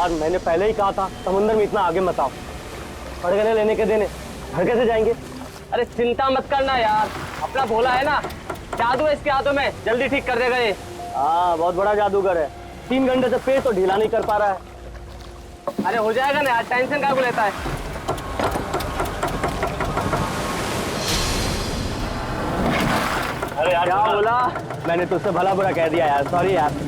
यार मैंने पहले ही कहा था समुद्र में इतना आगे मत आओ। पड़गने लेने के देने घर कैसे जाएंगे? अरे चिंता मत करना यार, अपना भोला है ना, जादू है इसके हाथों में, जल्दी ठीक कर देगा ये। हाँ बहुत बड़ा जादूगर है। 3 घंटे से पेट तो ढीला नहीं कर पा रहा है। अरे हो जाएगा ना यार, टेंशन काहे को लेता है। अरे यार क्या बोला? मैंने तुझसे भला बुरा कह दिया यार, सॉरी यार।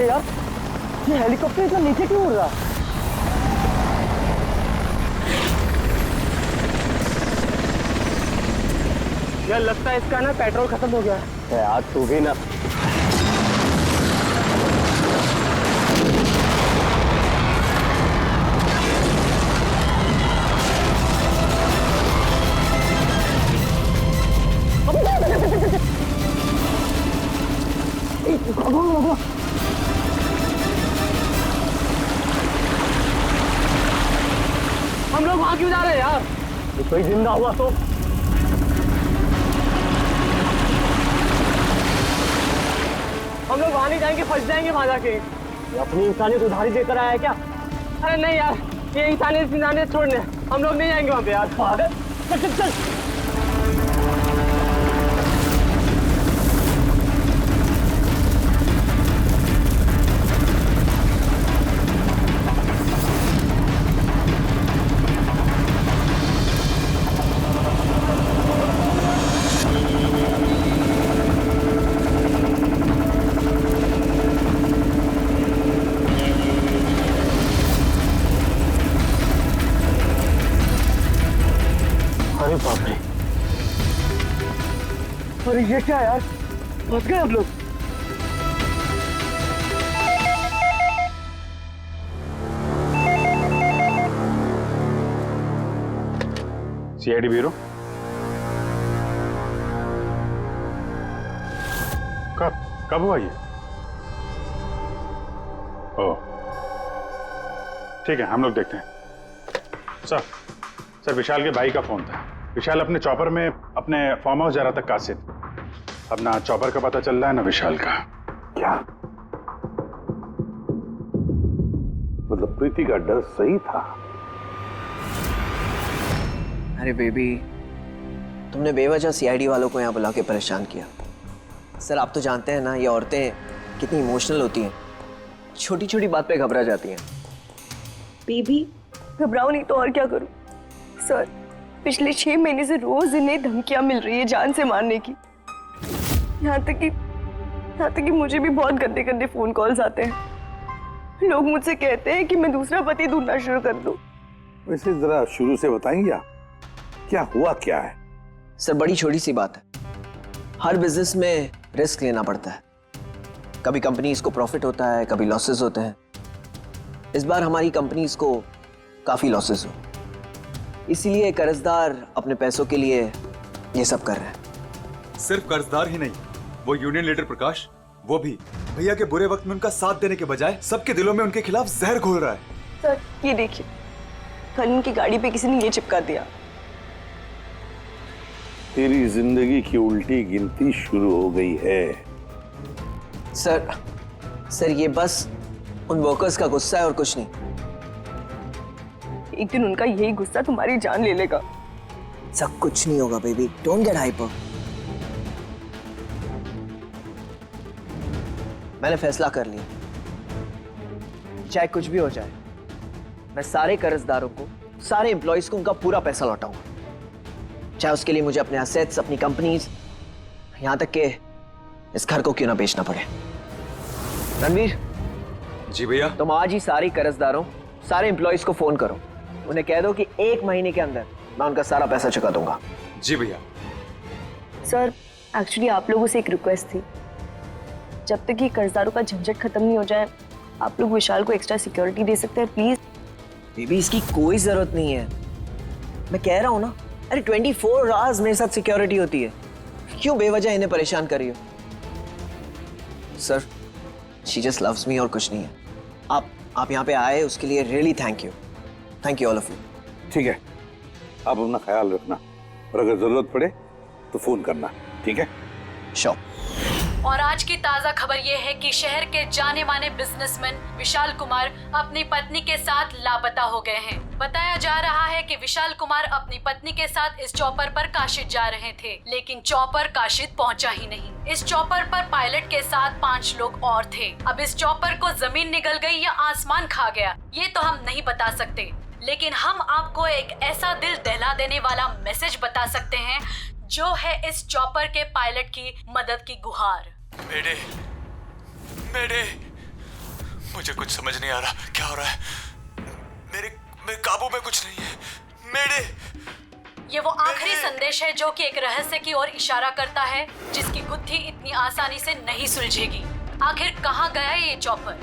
यार ये हेलीकॉप्टर इतना नीचे क्यों उड़ रहा? यार लगता है इसका ना पेट्रोल खत्म हो गया है। यार तू भी ना। हम लोग वहां क्यों जा रहे हैं यार? कोई जिंदा हुआ तो? हम लोग वहां नहीं जाएंगे, फंस जाएंगे वहां जाके। ये अपनी इंसानियत उधारी देकर आया है क्या? अरे नहीं यार, ये इंसानियत छोड़ने हम लोग नहीं जाएंगे वहां पे यार। पागल, चल चल चल। अरे बाप रे, अरे ये क्या यार, फंस गए हम लोग। सीआईडी ब्यूरो, कब हुआ ये? ओह ठीक है, हम लोग देखते हैं। सर विशाल के भाई का फोन था। विशाल अपने चॉपर में अपने फार्म हाउस जा रहा था कासिद। अब ना चॉपर का पता चल रहा है ना विशाल का। क्या मतलब प्रीति का डर सही था? अरे बेबी, तुमने बेवजह सीआईडी वालों को यहाँ बुला के परेशान किया। सर आप तो जानते हैं ना, ये औरतें कितनी इमोशनल होती हैं, छोटी छोटी बात पे घबरा जाती हैं। बेबी घबराओ नहीं तो और क्या करूं? सर पिछले 6 महीने से रोज इन्हें धमकियां मिल रही है जान से मारने की। यहाँ तक कि मुझे भी बहुत गंदे गंदे फोन कॉल्स आते हैं। लोग मुझसे कहते हैं कि मैं दूसरा पति ढूंढना शुरू कर दूं। वैसे जरा शुरू से बताएंगे क्या हुआ क्या है? सर बड़ी छोटी सी बात है, हर बिजनेस में रिस्क लेना पड़ता है। कभी कंपनीज को प्रॉफिट होता है, कभी लॉसेस होते हैं। इस बार हमारी कंपनीज को काफी लॉसेस हो, इसीलिए कर्जदार अपने पैसों के लिए ये सब कर रहे हैं। सिर्फ कर्जदार ही नहीं, वो यूनियन लीडर प्रकाश, वो भी भैया के बुरे वक्त में उनका साथ देने के बजाय सबके दिलों में उनके खिलाफ जहर घोल रहा है। सर ये देखिए, कल उनकी गाड़ी पे किसी ने ये चिपका दिया। तेरी जिंदगी की उल्टी गिनती शुरू हो गई है। सर ये बस उन वर्कर्स का गुस्सा है और कुछ नहीं। एक दिन उनका यही गुस्सा तुम्हारी जान ले लेगा। सब कुछ नहीं होगा बेबी, डोंट गेट हाइपर। मैंने फैसला कर लिया, चाहे कुछ भी हो जाए, मैं सारे कर्जदारों को, सारे एम्प्लॉइज को उनका पूरा पैसा लौटाऊंगा, चाहे उसके लिए मुझे अपने असेट्स, अपनी कंपनीज, यहां तक कि इस घर को क्यों ना बेचना पड़े। रणवीर जी भैया। तुम आज ही सारे कर्जदारों, सारे एम्प्लॉइज को फोन करो, उन्हें कह दो कि 1 महीने के अंदर मैं उनका सारा पैसा चुका दूंगा। जी भैया। सर एक्चुअली आप लोगों से एक रिक्वेस्ट थी, जब तक ये कर्जदारों का झंझट खत्म नहीं हो जाए, आप लोग विशाल को एक्स्ट्रा सिक्योरिटी दे सकते हैं प्लीज। बेबी इसकी कोई जरूरत नहीं है, मैं कह रहा हूं ना। अरे 24 आवर्स मेरे साथ सिक्योरिटी होती है, क्यों बेवजह इन्हें परेशान कर रही हो? Sir she just loves me और कुछ नहीं है। आप यहाँ पे आए उसके लिए really thank you all of you. ठीक है, आप अपना ख्याल रखना और अगर जरूरत पड़े तो फोन करना, ठीक है? श्योर। और आज की ताजा खबर ये है कि शहर के जाने माने बिजनेसमैन विशाल कुमार अपनी पत्नी के साथ लापता हो गए हैं। बताया जा रहा है कि विशाल कुमार अपनी पत्नी के साथ इस चॉपर पर काशिद जा रहे थे, लेकिन चॉपर काशिद पहुंचा ही नहीं। इस चॉपर पर पायलट के साथ 5 लोग और थे। अब इस चॉपर को जमीन निगल गई या आसमान खा गया, ये तो हम नहीं बता सकते, लेकिन हम आपको एक ऐसा दिल दहला देने वाला मैसेज बता सकते हैं जो है इस चॉपर के पायलट की मदद की गुहार। मेरे मुझे कुछ समझ नहीं आ रहा, क्या हो रहा है? मेरे काबू में कुछ नहीं है। ये वो आखिरी संदेश है जो कि एक रहस्य की ओर इशारा करता है, जिसकी गुत्थी इतनी आसानी से नहीं सुलझेगी। आखिर कहाँ गया ये चॉपर?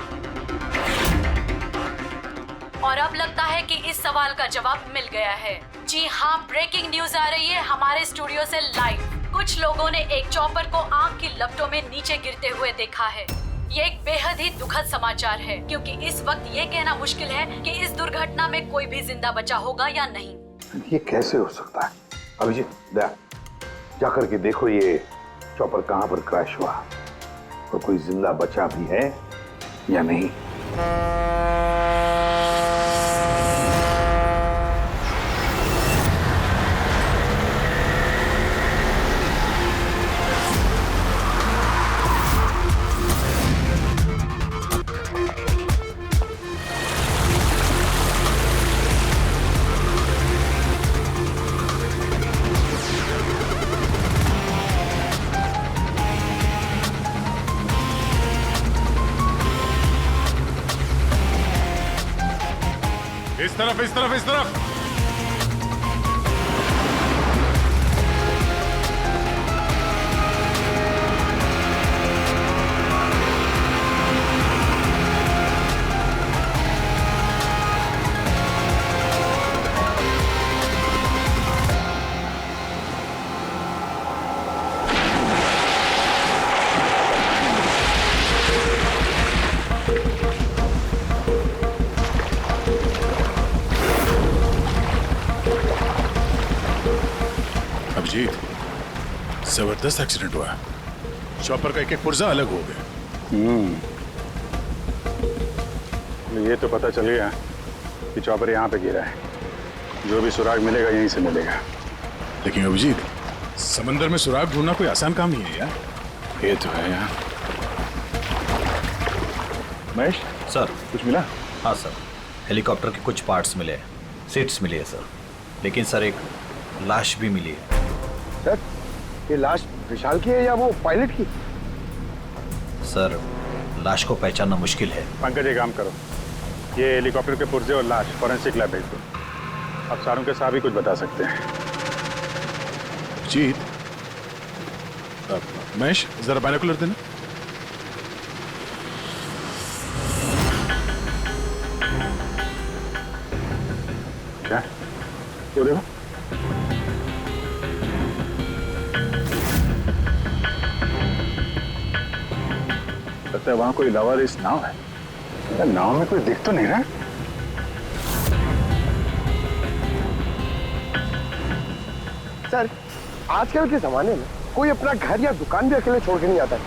और अब लगता है कि इस सवाल का जवाब मिल गया है। जी हाँ, ब्रेकिंग न्यूज आ रही है हमारे स्टूडियो से लाइव। कुछ लोगों ने एक चॉपर को आग की लपटों में नीचे गिरते हुए देखा है। ये एक बेहद ही दुखद समाचार है, क्योंकि इस वक्त ये कहना मुश्किल है कि इस दुर्घटना में कोई भी जिंदा बचा होगा या नहीं। ये कैसे हो सकता है? अभिजीत, जाकर के देखो ये चॉपर कहाँ पर क्रैश हुआ और कोई जिंदा बचा भी है या नहीं। इस तरफ। अभिजीत, जबरदस्त एक्सीडेंट हुआ। चॉपर का एक पुर्जा अलग हो गया। ये तो पता चल गया कि चॉपर यहाँ पे गिरा है। जो भी सुराग मिलेगा यहीं से मिलेगा। लेकिन अभिजीत, समंदर में सुराग ढूंढना कोई आसान काम नहीं है यार। ये तो है यार। महेश सर, कुछ मिला? हाँ सर, हेलीकॉप्टर के कुछ पार्ट्स मिले, सीट्स मिली है सर। लेकिन सर एक लाश भी मिली है। सर, ये लाश विशाल की है या वो पायलट की? सर, लाश को पहचानना मुश्किल है। पंकज, एक काम करो, ये हेलीकॉप्टर के पुर्जे और लाश फॉरेंसिक लैब भेज दो। अब सारों के साथ भी कुछ बता सकते हैं। अभिजीत, महेश जरा बाइनोकुलर देना। क्या? वो देखो। लगता है वहां कोई लवारिस नाव है। नाव में कोई दिख तो नहीं रहा। सर, आजकल के जमाने में कोई अपना घर या दुकान भी अकेले छोड़ के नहीं आता है।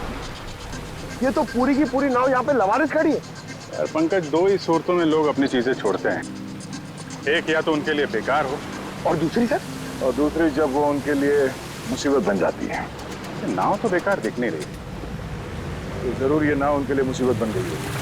ये तो पूरी की पूरी नाव यहाँ पे लवारिस खड़ी है। यार पंकज, दो ही सूरतों में लोग अपनी चीजें छोड़ते हैं। एक या तो उनके लिए बेकार हो, और दूसरी सर? और दूसरी जब वो उनके लिए मुसीबत बन जाती है। नाव तो बेकार दिख नहीं रही, तो जरूर ये नाव उनके लिए मुसीबत बन गई है।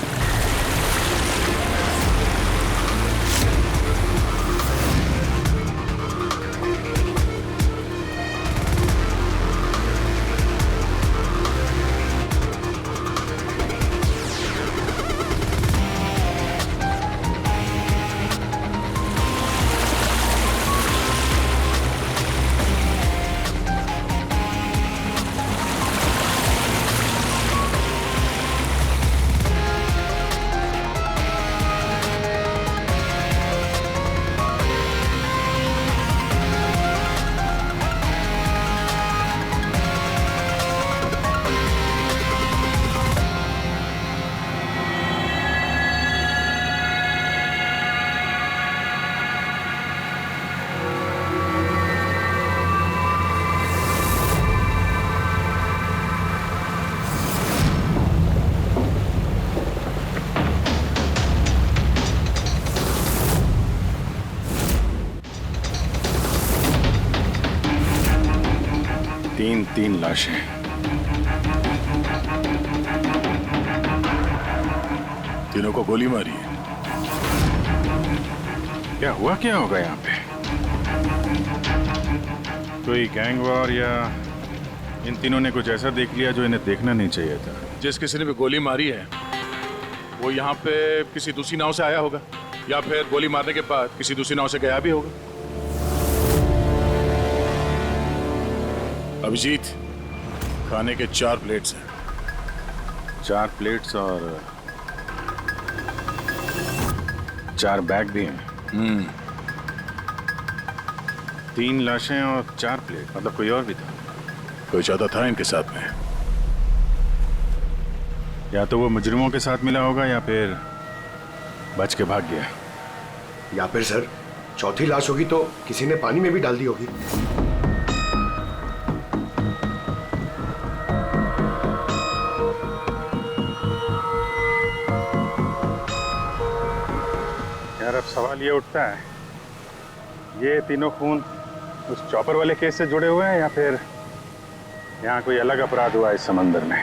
तीन लाशें। तीनों को गोली मारी है। क्या हुआ, क्या होगा यहाँ पे? कोई गैंग वॉर या इन तीनों ने कुछ ऐसा देख लिया जो इन्हें देखना नहीं चाहिए था। जिस किसी ने भी गोली मारी है वो यहाँ पे किसी दूसरी नाव से आया होगा या फिर गोली मारने के बाद किसी दूसरी नाव से गया भी होगा। अभिजीत, खाने के 4 प्लेट्स हैं। 4 प्लेट्स और 4 बैग भी हैं। 3 लाशें और 4 प्लेट, मतलब कोई और भी था? कोई ज्यादा था इनके साथ में। या तो वो मुजरिमों के साथ मिला होगा या फिर बच के भाग गया। या फिर सर चौथी लाश होगी तो किसी ने पानी में भी डाल दी होगी। यार अब सवाल ये उठता है, ये तीनों खून उस चॉपर वाले केस से जुड़े हुए हैं या फिर यहाँ कोई अलग अपराध हुआ इस समंदर में?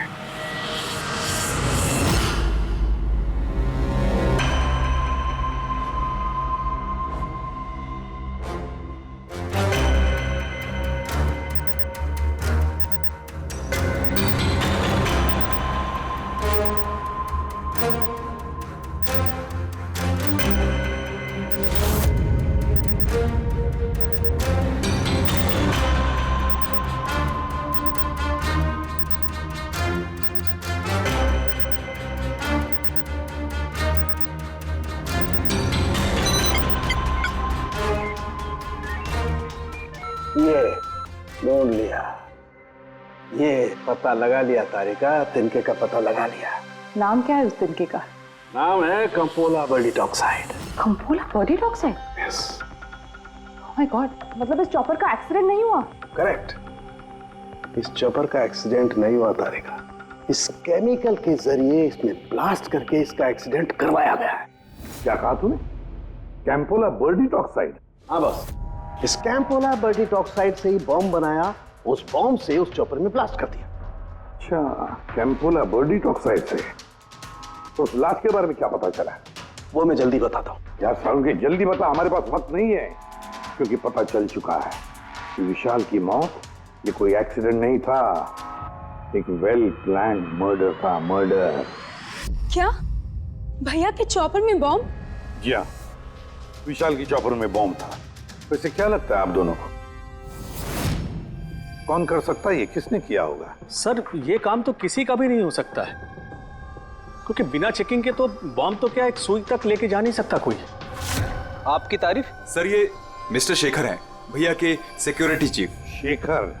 ये ढूंढ लिया, ये पता लगा लिया तारिका, तिनके का पता लगा लिया। नाम क्या है उस तिनके का? नाम है कंपोला बर्डी टॉक्साइड। कंपोला बर्डी टॉक्साइड? यस। ओह माय गॉड, मतलब इस चॉपर का एक्सीडेंट नहीं हुआ? करेक्ट, इस चॉपर का एक्सीडेंट नहीं हुआ तारिका। इस केमिकल के जरिए इसमें ब्लास्ट करके इसका एक्सीडेंट करवाया गया है। क्या कहा तूने? कैंपोला बर्डी टॉक्साइड? हाँ बस, इस कैंपोला बर्डी टॉक्साइड से ही बॉम्ब बनाया, उस बॉम्ब से उस चॉपर में ब्लास्ट कर दिया। अच्छा, कैंपोला बर्डी टॉक्साइड से। तो उस लाश के बारे में क्या पता चला? वो मैं जल्दी बताता हूँ। यार सारुण के जल्दी बता, हमारे पास वक्त नहीं है, क्योंकि पता चल चुका है कि विशाल की मौत ये कोई एक्सीडेंट नहीं था, एक वेल प्लान्ड मर्डर था। मर्डर। क्या भैया के चॉपर में बॉम्ब? जी हाँ, विशाल की चॉपर में बॉम्ब था। वैसे क्या लगता है आप दोनों को, कौन कर सकता है ये? किसने किया होगा? सर ये काम तो किसी का भी नहीं हो सकता है, क्योंकि बिना चेकिंग के तो बॉम्ब तो क्या एक सुई तक लेके जा नहीं सकता कोई। आपकी तारीफ? सर ये मिस्टर शेखर हैं, भैया के security chief. Shekhar,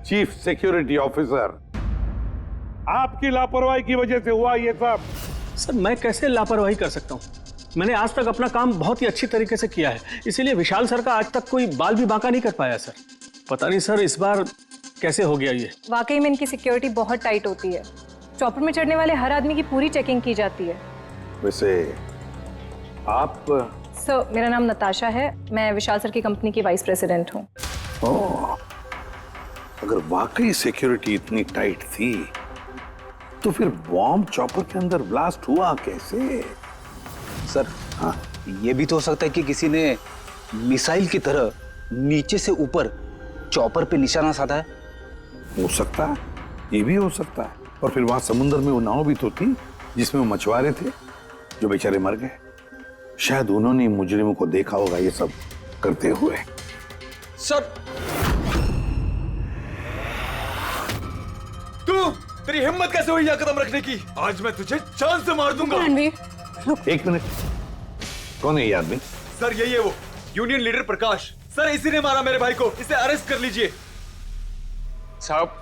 chief security officer. आपकी लापरवाही की वजह से हुआ ये सब। सर मैं कैसे लापरवाही कर सकता हूँ? मैंने आज तक अपना काम बहुत ही अच्छी तरीके से किया है, इसीलिए विशाल सर का आज तक कोई बाल भी बांका नहीं कर पाया सर। पता नहीं सर इस बार कैसे हो गया ये। वाकई में इनकी सिक्योरिटी बहुत टाइट होती है। चॉपर में चढ़ने वाले हर आदमी की पूरी चेकिंग की जाती है। वैसे आप? सर मेरा नाम नताशा है, मैं विशाल सर की कंपनी की वाइस प्रेसिडेंट हूँ। ओह, अगर वाकई सिक्योरिटी इतनी टाइट थी तो फिर बॉम्ब चॉपर के अंदर ब्लास्ट हुआ कैसे? सर हाँ, ये भी तो हो सकता है कि किसी ने मिसाइल की तरह नीचे से ऊपर चॉपर पे निशाना साधा है। हो सकता है, ये भी हो सकता है। और फिर वहां समुद्र में वो नाव भी तो थी जिसमें वो मछुआरे थे जो बेचारे मर गए। शायद उन्होंने मुजरिमों को देखा होगा ये सब करते हुए। सर तू, तेरी हिम्मत कैसे हुई यह कदम रखने की? आज मैं तुझे जान से मार दूंगा। एक मिनट, कौन है ये आदमी? सर यही है वो यूनियन लीडर प्रकाश। सर इसी ने मारा मेरे भाई को, इसे अरेस्ट कर लीजिए। साहब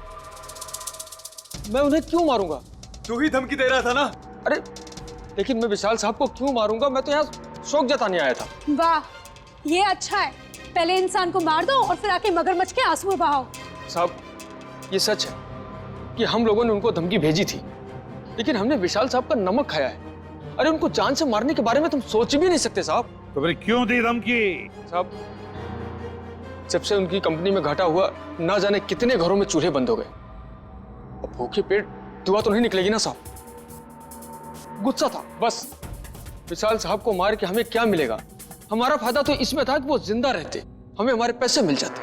मैं उन्हें क्यों मारूंगा? तू ही धमकी दे रहा था ना। अरे लेकिन मैं विशाल साहब को क्यों मारूंगा? मैं तो यहाँ शोक जताने आया था। वाह, ये अच्छा है। पहले इंसान को मार दो और फिर आके मगरमच्छ के आंसू बहाओ। साहब ये सच है कि हम लोगों ने उनको धमकी भेजी थी, लेकिन हमने विशाल साहब का नमक खाया है। अरे उनको जान से मारने के बारे में तुम सोच भी नहीं सकते साहब। तो फिर क्यों दी धमकी? जब से उनकी कंपनी में घाटा हुआ, ना जाने कितने घरों में चूल्हे बंद हो गए। अब भूखे पेट दुआ तो नहीं निकलेगी ना साहब। गुस्सा था बस। विशाल साहब को मार के हमें क्या मिलेगा? हमारा फायदा तो इसमें था कि वो जिंदा रहते, हमें हमारे पैसे मिल जाते।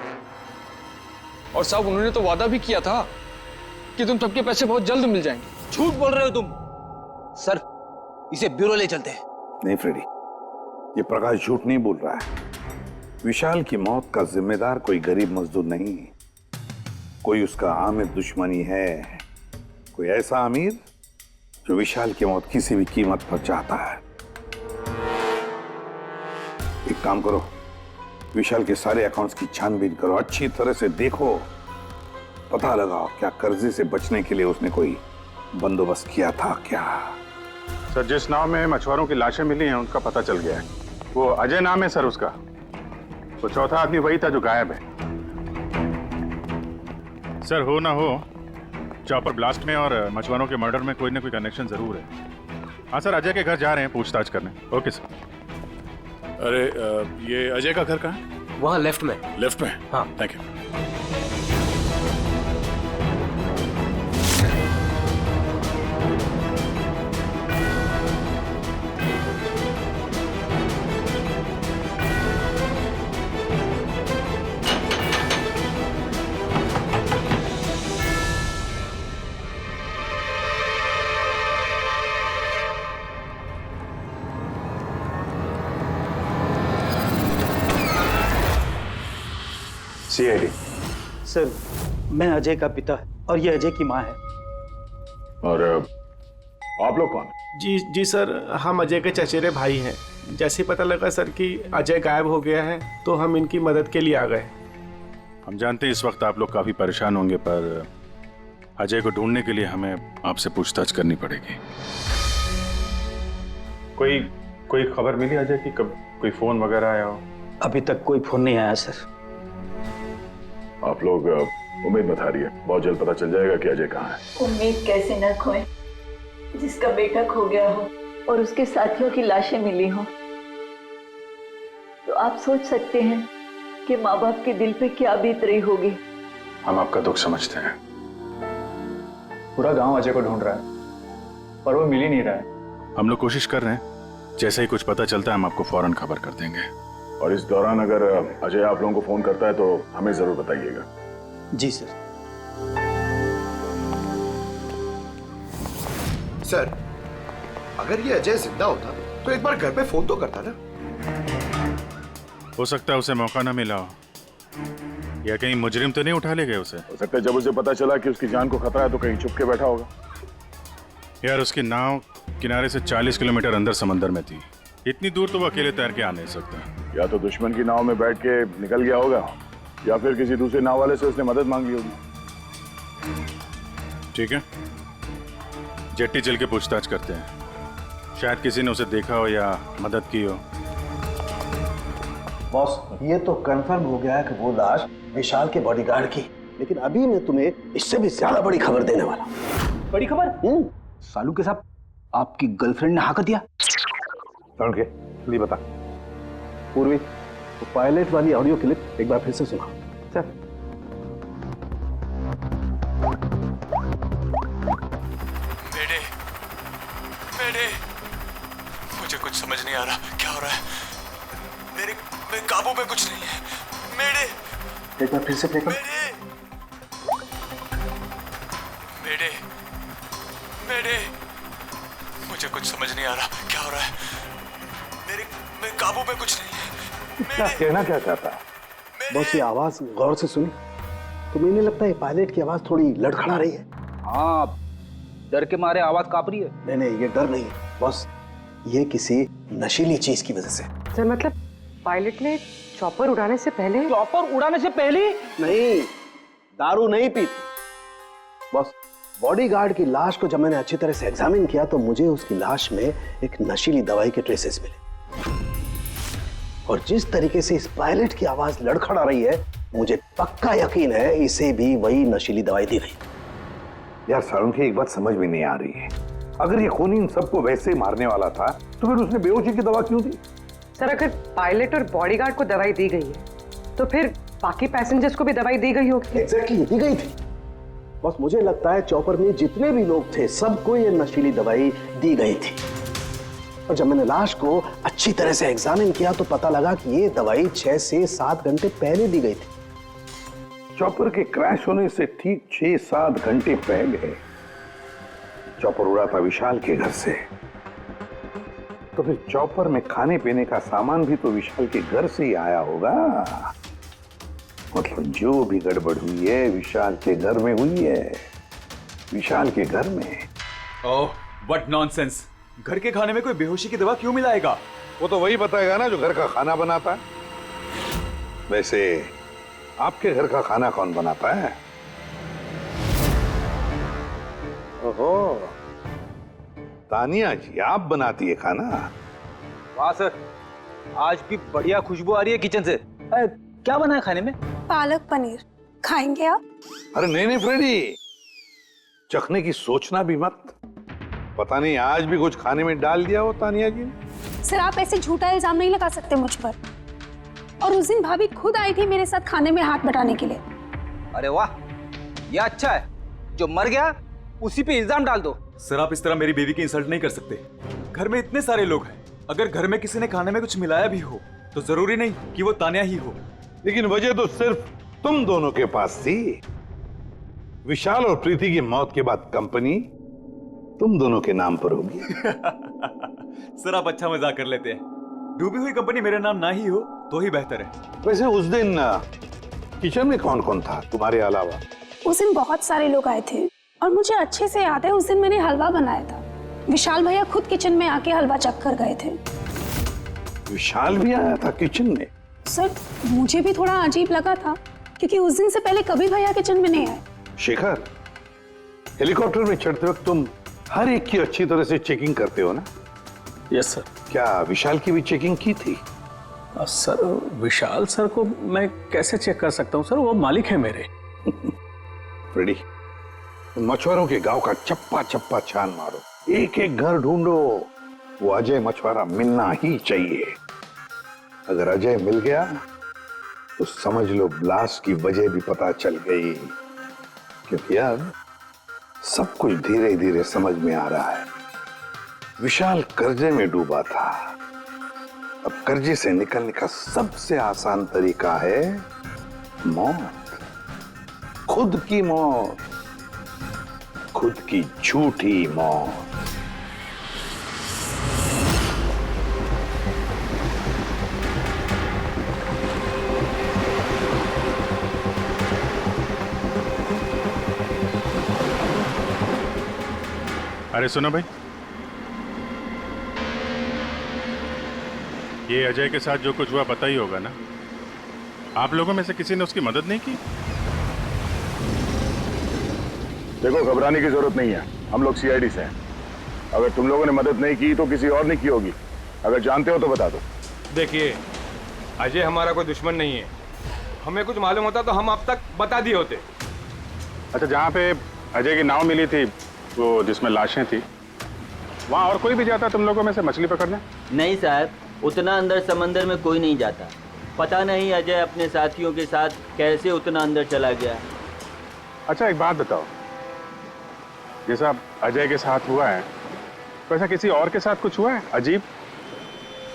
और साहब उन्होंने तो वादा भी किया था कि तुम सबके पैसे बहुत जल्द मिल जाएंगे। झूठ बोल रहे हो तुम। सर, इसे ब्यूरो ले चलते हैं। नहीं फ्रेडी, ये प्रकाश झूठ नहीं बोल रहा है। विशाल की मौत का जिम्मेदार कोई गरीब मजदूर नहीं, कोई उसका आमिर दुश्मनी है, कोई ऐसा अमीर जो विशाल की मौत किसी भी कीमत पर चाहता है। एक काम करो, विशाल के सारे अकाउंट्स की छानबीन करो, अच्छी तरह से देखो, पता लगाओ क्या कर्जे से बचने के लिए उसने कोई बंदोबस्त किया था क्या। सर, जिस नाव में मछुआरों की लाशें मिली हैं उनका पता चल गया है। वो अजय नाम है सर उसका। वो चौथा आदमी वही था जो गायब है। सर, हो ना हो, चॉपर ब्लास्ट में और मछुआरों के मर्डर में कोई ना कोई कनेक्शन जरूर है। हाँ सर, अजय के घर जा रहे हैं पूछताछ करने। Okay sir. अरे ये अजय का घर कहाँ है? वहाँ लेफ्ट में। लेफ्ट में? हाँ। Thank you. सीआईडी। सर, मैं अजय का पिता और ये अजय की माँ है। और आप लोग कौन? जी सर, हम अजय के चचेरे भाई हैं। जैसे ही पता लगा सर कि अजय गायब हो गया है तो हम इनकी मदद के लिए आ गए। हम जानते हैं इस वक्त आप लोग काफी परेशान होंगे, पर अजय को ढूंढने के लिए हमें आपसे पूछताछ करनी पड़ेगी। कोई खबर मिली अजय की? कब कोई फोन वगैरह आया हो? अभी तक कोई फोन नहीं आया सर। आप लोग उम्मीद मत हारिए, बहुत जल्द पता चल जाएगा कि अजय कहाँ है। उम्मीद कैसे न खोए, जिसका बेटा खो गया हो और उसके साथियों की लाशें मिली हो, तो आप सोच सकते हैं कि माँ बाप के दिल पे क्या बीत रही होगी। हम आपका दुख समझते हैं। पूरा गांव अजय को ढूंढ रहा है पर वो मिल ही नहीं रहा है। हम लोग कोशिश कर रहे हैं, जैसे ही कुछ पता चलता है हम आपको फौरन खबर कर देंगे। और इस दौरान अगर अजय आप लोगों को फोन करता है तो हमें जरूर बताइएगा। जी सर। सर, अगर ये अजय जिंदा होता तो एक बार घर पे फोन तो करता ना। हो सकता है उसे मौका ना मिला हो, या कहीं मुजरिम तो नहीं उठा ले गए उसे। हो सकता है जब उसे पता चला कि उसकी जान को खतरा है तो कहीं छुप के बैठा होगा। यार, उसकी नाव किनारे से 40 किलोमीटर अंदर समंदर में थी। इतनी दूर तो वो अकेले तैर के आ नहीं सकता। या तो दुश्मन की नाव में बैठ के निकल गया होगा, या फिर किसी दूसरे नाव वाले से उसने मदद मांग ली होगी। ठीक है, जेट्टी चल के पूछताछ करते हैं। शायद किसी ने उसे देखा हो या मदद की हो। बॉस, ये तो कंफर्म हो गया है कि वो लाश विशाल के बॉडीगार्ड की, लेकिन अभी मैं तुम्हें इससे भी ज्यादा बड़ी खबर देने वाला। बड़ी खबर? सालू के साथ आपकी गर्लफ्रेंड ने हाँ कर दिया? के लिए बता पूर्वी, तो पायलट वाली ऑडियो क्लिप एक बार फिर से सुना। चल। मेरे मुझे कुछ समझ नहीं आ रहा, क्या हो रहा है? मेरे काबू में कुछ नहीं है। मेरे एक बार फिर से प्ले कर। मेरे मुझे कुछ समझ नहीं आ रहा, क्या हो रहा है? मेरे काबू में कुछ नहीं है। क्या कहना क्या चाहता है? बस ये आवाज गौर से सुनी, तुम्हें नहीं लगता है पायलट की आवाज थोड़ी लड़खड़ा रही है? हाँ, डर के मारे आवाज कांप रही है। नहीं, ये डर नहीं है बस, ये किसी नशीली चीज की वजह से। सर, मतलब पायलट ने चॉपर उड़ाने से पहले? चॉपर उड़ाने से पहले? नहीं, दारू नहीं पी थी। बस बॉडीगार्ड की लाश को जब मैंने अच्छी तरह से एग्जामिन किया तो मुझे उसकी लाश में एक नशीली दवाई के ट्रेसेस मिले, और जिस तरीके से इस पायलट की आवाज लड़खड़ा रही है, मुझे पक्का यकीन है इसे भी वही नशीली दवाई दी गई। यार सारुंखी, एक बात समझ में नहीं आ रही है, अगर ये खूनी इन सबको वैसे ही मारने वाला था तो फिर उसने बेहोशी की दवा क्यों दी? सर, अगर पायलट और बॉडीगार्ड को दवाई दी गई है तो फिर बाकी पैसेंजर्स को भी दवाई दी गई होगी। एग्जैक्टली दी गई थी। बस मुझे लगता है चॉपर में जितने भी लोग थे सबको ये नशीली दवाई दी गई थी। और जब मैंने लाश को अच्छी तरह से एग्जामिन किया तो पता लगा कि ये दवाई 6 से 7 घंटे पहले दी गई थी। चॉपर के क्रैश होने से ठीक 6-7 घंटे पहले चॉपर उड़ा था विशाल के घर से। तो फिर चॉपर में खाने पीने का सामान भी तो विशाल के घर से ही आया होगा। मतलब जो भी गड़बड़ हुई है विशाल के घर में हुई है, विशाल के घर में। Oh what nonsense. घर के खाने में कोई बेहोशी की दवा क्यों मिलाएगा? वो तो वही बताएगा ना जो घर का खाना बनाता है। वैसे आपके घर का खाना कौन बनाता है? ओहो, तानिया जी आप बनाती है खाना? वाह सर, आज भी बढ़िया खुशबू आ रही है किचन से। क्या बना है खाने में? पालक पनीर खाएंगे आप? अरे नहीं नहीं फ्रेडी, चखने की सोचना भी मत। पता नहीं आज भी कुछ खाने में डाल दिया हो तानिया जी ने। सर आप ऐसे झूठा इल्जाम नहीं लगा सकते मुझ पर। और उस दिन भाभी खुद आई थी मेरे साथ खाने में हाथ बटाने के लिए। अरे वाह, ये अच्छा है। जो मर गया उसी पे इल्जाम डाल दो। सर आप इस तरह मेरी बीवी की इंसल्ट नहीं कर सकते। घर में इतने सारे लोग हैं, अगर घर में किसी ने खाने में कुछ मिलाया भी हो तो जरूरी नहीं कि वो तानिया ही हो। लेकिन वजह तो सिर्फ तुम दोनों के पास थी। विशाल और प्रीति की मौत के बाद कंपनी तुम दोनों के नाम पर होगी। सर आप अच्छा मजाक कर लेते हैं। डूबी हुई कंपनी मेरे नाम ना ही हो तो ही बेहतर है। वैसे उस दिन किचन में कौन कौन था तुम्हारे अलावा? उस दिन बहुत सारे लोग आए थे और मुझे अच्छे से याद है उस दिन मैंने हलवा बनाया था। विशाल भैया खुद किचन में आके हलवा चख कर गए थे। विशाल भी आया था किचन में? सर मुझे भी थोड़ा अजीब लगा था क्योंकि उस दिन से पहले कभी भैया किचन में नहीं आए। शेखर, हेलीकॉप्टर में चढ़ते वक्त तुम हर एक की अच्छी तरह से चेकिंग करते हो ना? Yes sir. क्या विशाल की भी चेकिंग की थी? सर विशाल सर को मैं कैसे चेक कर सकता हूँ सर, वो मालिक है मेरे। फ्रेडी, मछुआरों के गांव का चप्पा चप्पा छान मारो, एक एक घर ढूंढो। वो अजय मछुआरा मिलना ही चाहिए। अगर अजय मिल गया तो समझ लो ब्लास्ट की वजह भी पता चल गई। क्योंकि अब सब कुछ धीरे धीरे समझ में आ रहा है। विशाल कर्जे में डूबा था। अब कर्जे से निकलने का सबसे आसान तरीका है मौत। खुद की मौत, खुद की झूठी मौत। अरे सुनो भाई, ये अजय के साथ जो कुछ हुआ पता ही होगा ना? आप लोगों में से किसी ने उसकी मदद नहीं की? देखो घबराने की जरूरत नहीं है, हम लोग सीआईडी से हैं। अगर तुम लोगों ने मदद नहीं की तो किसी और ने की होगी। अगर जानते हो तो बता दो। देखिए अजय हमारा कोई दुश्मन नहीं है। हमें कुछ मालूम होता तो हम अब तक बता दिए होते। अच्छा, जहाँ पे अजय की नाव मिली थी, वो जिसमें लाशें थी, वहाँ और कोई भी जाता तुम लोगों में से मछली पकड़ने? नहीं साहब, उतना अंदर समंदर में कोई नहीं जाता। पता नहीं अजय अपने साथियों के साथ कैसे उतना अंदर चला गया। अच्छा एक बात बताओ, जैसा अजय के साथ हुआ है वैसा किसी और के साथ कुछ हुआ है अजीब,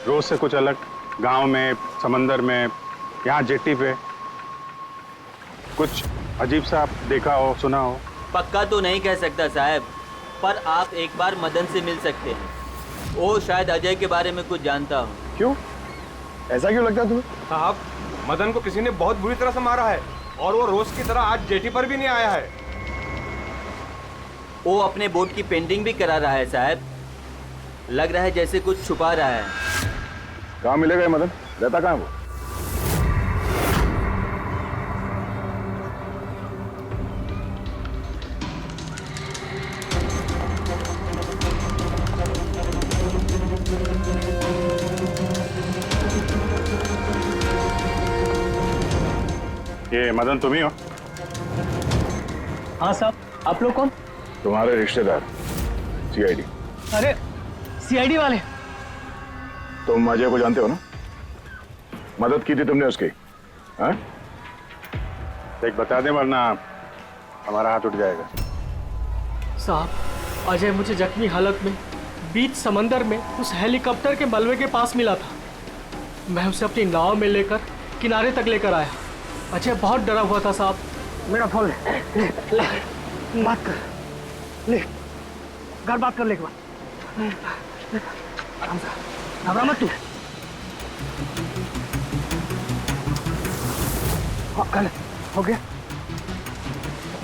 रोज से कुछ अलग? गांव में, समंदर में, यहाँ जेट्टी पे कुछ अजीब सा देखा हो, सुना हो? पक्का तो नहीं कह सकता साहब, पर आप एक बार मदन से मिल सकते हैं। वो शायद अजय के बारे में कुछ जानता हो। क्यों? ऐसा क्यों लगता है तुम्हें? साहब मदन को किसी ने बहुत बुरी तरह से मारा है और वो रोज की तरह आज जेटी पर भी नहीं आया है। वो अपने बोट की पेंटिंग भी करा रहा है साहब। लग रहा है जैसे कुछ छुपा रहा है। कहाँ मिलेगा मदन? रहता कहाँ वो? ये मदन तुम ही हो? हाँ साहब, आप लोग कौन? तुम्हारे रिश्तेदार, सीआईडी। अरे सीआईडी वाले? तुम अजय को जानते हो ना? मदद की थी तुमने उसकी, हाँ? देख बता दे वरना हमारा हाथ उठ जाएगा। साहब, अजय मुझे जख्मी हालत में बीच समंदर में उस हेलीकॉप्टर के मलबे के पास मिला था। मैं उसे अपनी नाव में लेकर किनारे तक लेकर आया। अजय बहुत डरा हुआ था साहब। मेरा फोन ले, बात कर, ले घर बात कर ले एक बार, आराम से, घबरा मत तू। हाँ कर ले, हो गया,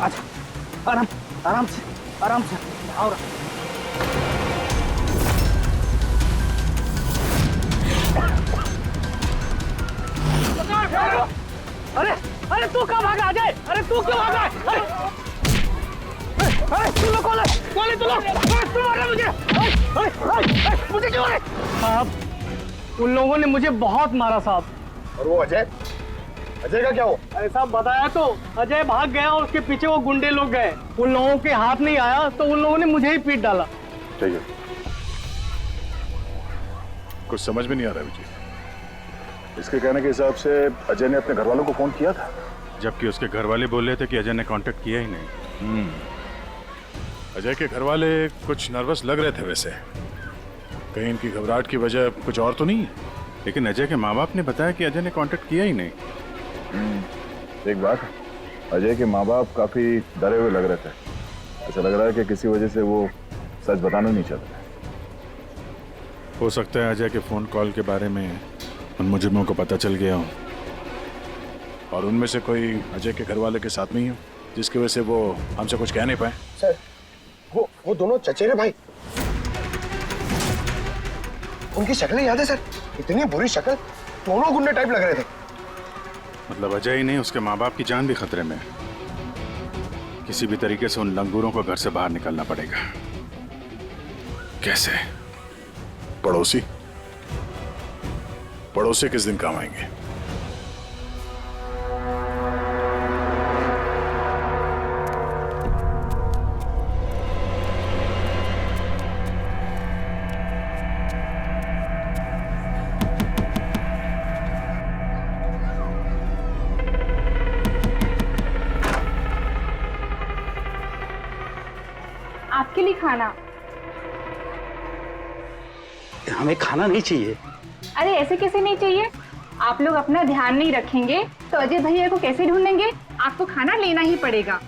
अच्छा आराम आराम से आओ। अरे अरे तू कहाँ भागा अजय? अरे तू क्यों भागा? अरे तू लोग कौन है तू लोग? तू मार रहा मुझे? मुझे क्यों मारे? साहब, उन लोगों ने मुझे बहुत मारा साहब। और वो अजय का क्या हो? अरे साहब बताया तो, अजय भाग गया और उसके पीछे वो गुंडे लोग गए। उन लोगों के हाथ नहीं आया तो उन लोगों ने मुझे ही पीट डाला। चाहिए कुछ समझ में नहीं आ रहा विजय। इसके कहने के हिसाब से अजय ने अपने घर वालों को फोन किया था, जबकि उसके घर वाले बोल रहे थे कि अजय ने कांटेक्ट किया ही नहीं। अजय के घर वाले कुछ नर्वस लग रहे थे वैसे, कहीं इनकी घबराहट की वजह कुछ और तो नहीं है। लेकिन अजय के माँ बाप ने बताया कि अजय ने कांटेक्ट किया ही नहीं। एक बात, अजय के माँ बाप काफी डरे हुए लग रहे थे। ऐसा लग रहा है कि किसी वजह से वो सच बताना नहीं चाहते। हो सकता है अजय के फोन कॉल के बारे में उन मुजरिमों को पता चल गया हो और उनमें से कोई अजय के घर वाले के साथ नहीं हो, जिसकी वजह से वो हमसे कुछ कह नहीं पाए। सर वो दोनों चचेरे भाई, उनकी शक्लें याद है सर? इतनी बुरी शक्ल, दोनों गुंडे टाइप लग रहे थे। मतलब अजय ही नहीं, उसके माँ बाप की जान भी खतरे में। किसी भी तरीके से उन लंगूरों को घर से बाहर निकलना पड़ेगा। कैसे? पड़ोसी किस दिन काम आएंगे? आपके लिए खाना। हमें खाना नहीं चाहिए। अरे ऐसे कैसे नहीं चाहिए? आप लोग अपना ध्यान नहीं रखेंगे तो अजय भैया को कैसे ढूंढेंगे? आपको खाना लेना ही पड़ेगा।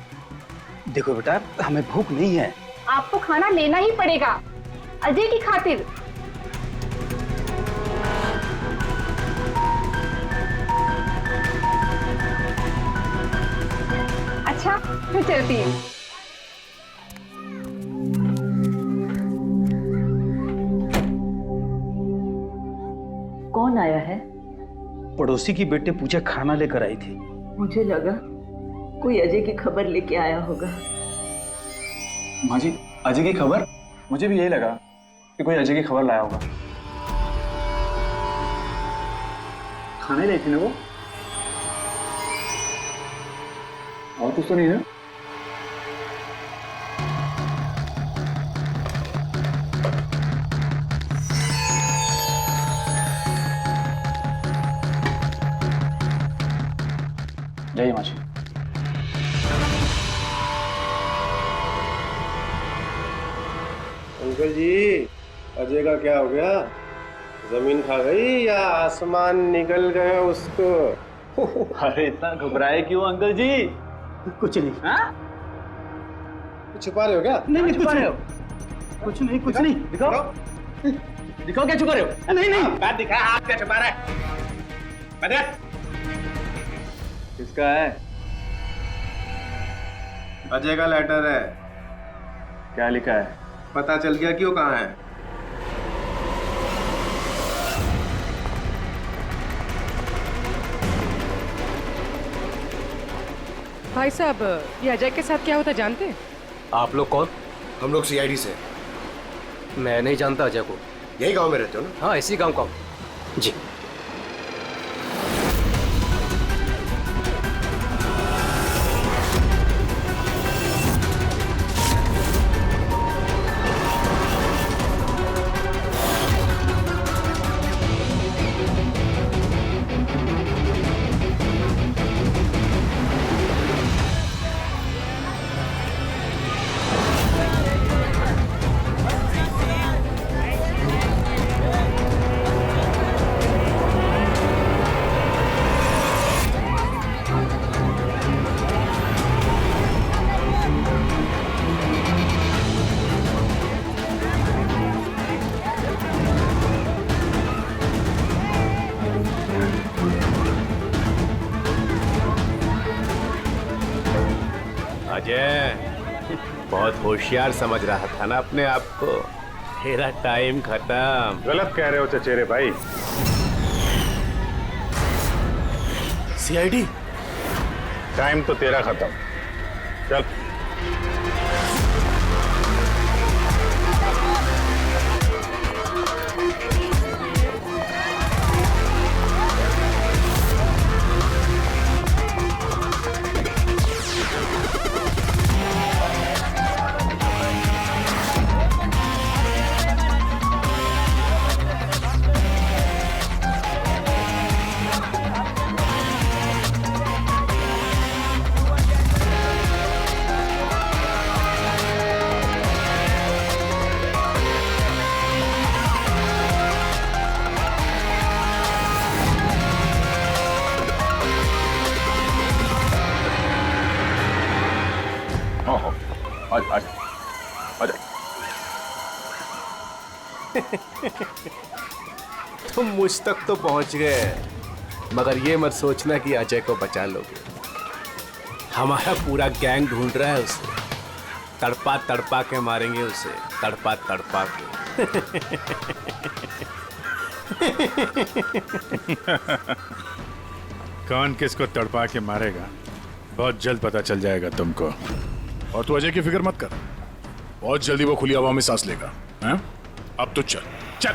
देखो बेटा, हमें भूख नहीं है। आपको खाना लेना ही पड़ेगा अजय की खातिर। अच्छा मैं चलती हूँ। कौन आया है? पड़ोसी की बेटे पूजा खाना लेकर आई थी। मुझे लगा कोई अजय की खबर लेके आया होगा। माँ जी, अजय की खबर? मुझे भी यही लगा कि कोई अजय की खबर लाया होगा। खाने लाई थी ना वो? और कुछ तो नहीं है? जय माँ जी। अंकल जी, अजय का क्या हो गया? जमीन खा गई या आसमान निकल गया उसको? अरे इतना घबराए क्यों अंकल जी? कुछ नहीं। हाँ? छुपा रहे हो क्या? नहीं छुपा रहे हो? कुछ नहीं। दिखाओ क्या छुपा रहे हो? नहीं बात दिखा, हाथ क्या छुपा रहा है? बता। किसका है? अजय का लेटर है। क्या लिखा है? पता चल गया कि वो कहाँ है। भाई साहब, ये अजय के साथ क्या होता जानते हैं? आप लोग कौन? हम लोग सीआईडी से। मैं नहीं जानता अजय को। यही गांव में रहते हो ना? हाँ, इसी गांव का। जी। अजय बहुत होशियार समझ रहा था ना अपने आप को। तेरा टाइम खत्म। गलत कह रहे हो चचेरे भाई। सीआईडी टाइम तो तेरा खत्म। चल। तुम मुझ तक तो पहुंच गए, मगर ये मत सोचना कि अजय को बचा लोगे। हमारा पूरा गैंग ढूंढ रहा है उसे। तड़पा तड़पा के मारेंगे उसे, तड़पा तड़पा के। कौन किसको तड़पा के मारेगा बहुत जल्द पता चल जाएगा तुमको। और तू अजय की फिक्र मत कर, बहुत जल्दी वो खुली हवा में सांस लेगा। हैं? अब तो चल चल।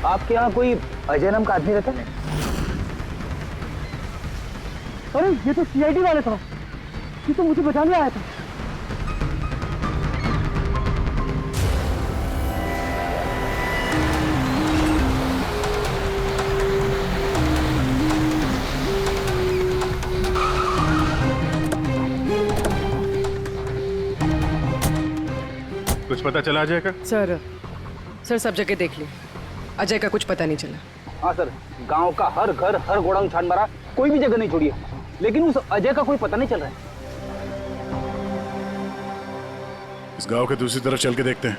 आपके यहाँ कोई अजय नाम का आदमी रहता है? अरे ये तो सीआईडी वाला था, ये तो मुझे बचाने आया था। कुछ पता चला अजय का? सर सब जगह देख ली, अजय का कुछ पता नहीं चला। हाँ सर, गांव का हर घर हर गोडाउन छान मारा, कोई भी जगह नहीं छोड़ी है, लेकिन उस अजय का कोई पता नहीं चल रहा है। इस गांव के दूसरी तरफ चल के देखते हैं।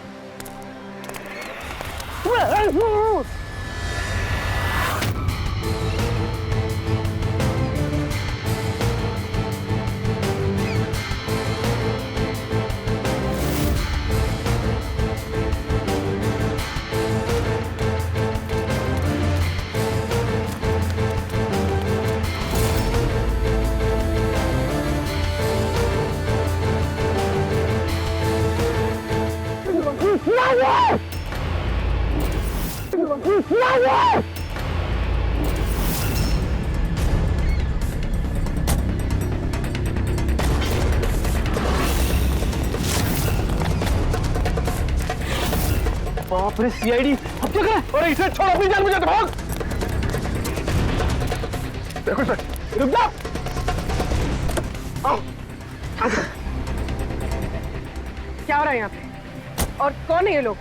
बाप रे सीआईडी, अब क्या करें? अरे इसे छोड़, अपनी जान बचा, भाग। देखो सर, रुक जा। आओ, क्या हो रहा है यहाँ पे? और कौन है ये लोग?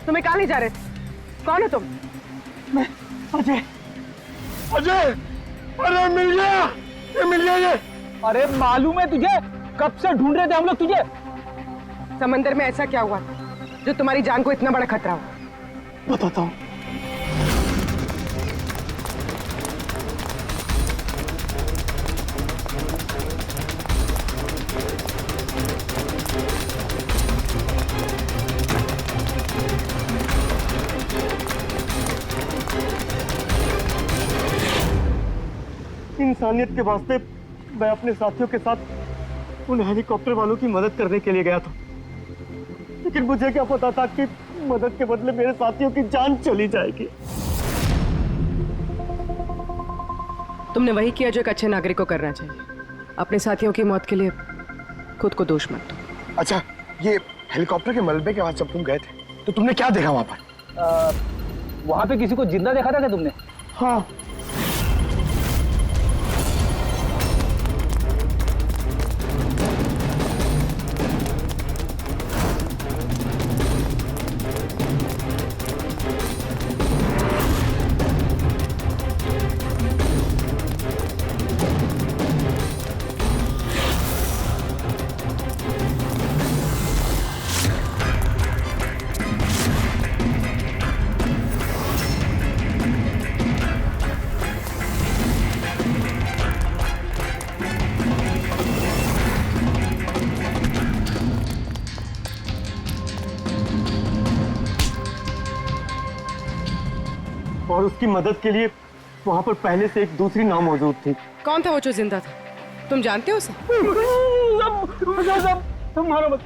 तुम्हें कहाँ ले जा रहे थे? कौन हो तुम? मैं अजय। अजय, अरे मिल गया, ये मिल गया ये। अरे मालूम है तुझे, कब से ढूंढ रहे थे हम लोग तुझे। समंदर में ऐसा क्या हुआ जो तुम्हारी जान को इतना बड़ा खतरा हो? बताता हूँ। इंसानियत के वास्ते मैं अपने साथियों के साथ उन हेलीकॉप्टर वालों की मदद करने के लिए गया था, लेकिन मुझे क्या पता था कि मदद के बदले मेरे साथियों की जान चली जाएगी। तुमने वही किया जो एक अच्छे नागरिक को करना चाहिए। अपने साथियों की मौत के लिए खुद को दोष मत दो। अच्छा, ये हेलीकॉप्टर के मलबे के बाद जब तुम गए थे तो तुमने क्या देखा वहां पर? वहां पे किसी को जिंदा देखा था क्या तुमने? हाँ। और उसकी मदद के लिए वहां पर पहले से एक दूसरी नाव मौजूद थी। कौन था वो जो जिंदा था? तुम जानते हो उसे? मारो मत,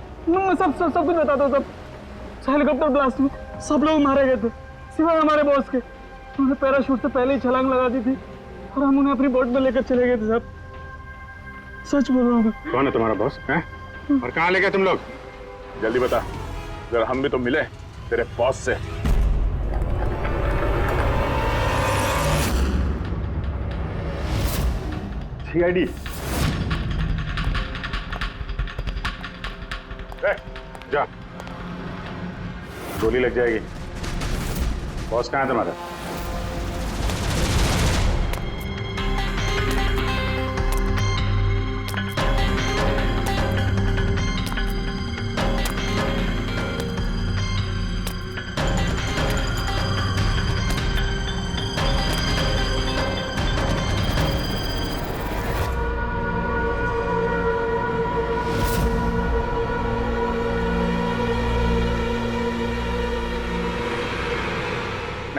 सब कुछ बताता हूँ। सब हेलीकॉप्टर ब्लास्ट में सब लोग मारे गए थे सिवाय हमारे बॉस के। उन्होंने पैराशूट से पहले ही छलांग लगा दी थी और हम उन्हें अपनी बोट में लेकर चले गए थे। साहब सच बोल रहा हूँ। कौन है तुम्हारा बॉस है? और कहाँ ले गए तुम लोग? जल्दी बता, जरा हम भी तो मिले तेरे बॉस से। सीआईडी। जा, गोली लग जाएगी। बॉस कहाँ है तुम्हारा?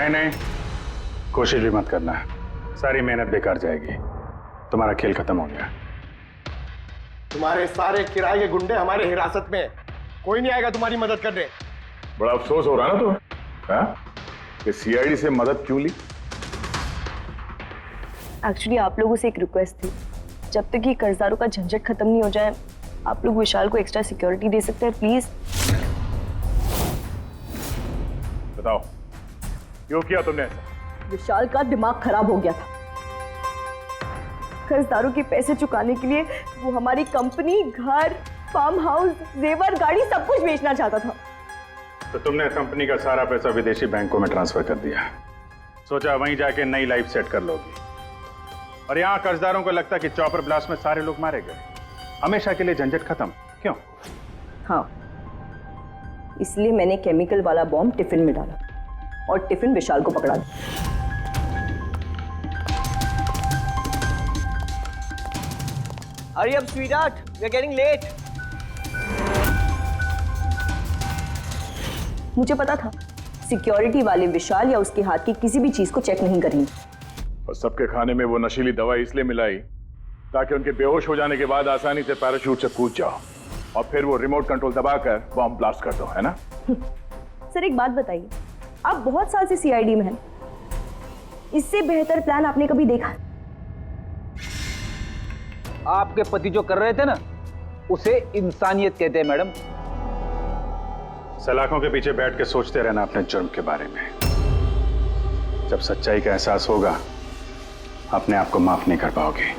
नहीं, कोशिश भी मत करना, सारी मेहनत बेकार जाएगी। तुम्हारा खेल खत्म हो गया। तुम्हारे सारे किराए के गुंडे हमारे हिरासत में, कोई नहीं आएगा तुम्हारी मदद करने। बड़ा अफसोस हो रहा है ना तुम्हें, हाँ? कि सीआईडी से मदद क्यों ली? एक्चुअली आप लोगों से एक रिक्वेस्ट थी, जब तक ये कर्जदारों का झंझट खत्म नहीं हो जाए आप लोग विशाल को एक्स्ट्रा सिक्योरिटी दे सकते हैं प्लीज। बताओ क्यों किया तुमने ऐसा? विशाल का दिमाग खराब हो गया था। कर्जदारों के पैसे चुकाने के लिए वो हमारी कंपनी, घर, फार्म हाउस, जेवर, गाड़ी सब कुछ बेचना चाहता था। तो तुमने कंपनी का सारा पैसा विदेशी बैंकों में ट्रांसफर कर दिया, सोचा वहीं जाके नई लाइफ सेट कर लोगी। और यहाँ कर्जदारों को लगता कि चॉपर ब्लास्ट में सारे लोग मारे गए, हमेशा के लिए झंझट खत्म। क्यों? हाँ, इसलिए मैंने केमिकल वाला बॉम्ब टिफिन में डाला और टिफिन विशाल को पकड़ा दिया। Hurry up, sweetheart. We're getting late. मुझे पता था सिक्योरिटी वाले विशाल या उसके हाथ की किसी भी चीज को चेक नहीं करेंगे। और सबके खाने में वो नशीली दवाई इसलिए मिलाई ताकि उनके बेहोश हो जाने के बाद आसानी से पैराशूट से कूद जाओ और फिर वो रिमोट कंट्रोल दबाकर बॉम्ब ब्लास्ट कर दो, है ना? सर एक बात बताइए, आप बहुत साल से सीआईडी में हैं, इससे बेहतर प्लान आपने कभी देखा? आपके पति जो कर रहे थे ना, उसे इंसानियत कहते हैं मैडम। सलाखों के पीछे बैठ के सोचते रहना अपने जुर्म के बारे में। जब सच्चाई का एहसास होगा अपने आप को माफ नहीं कर पाओगे।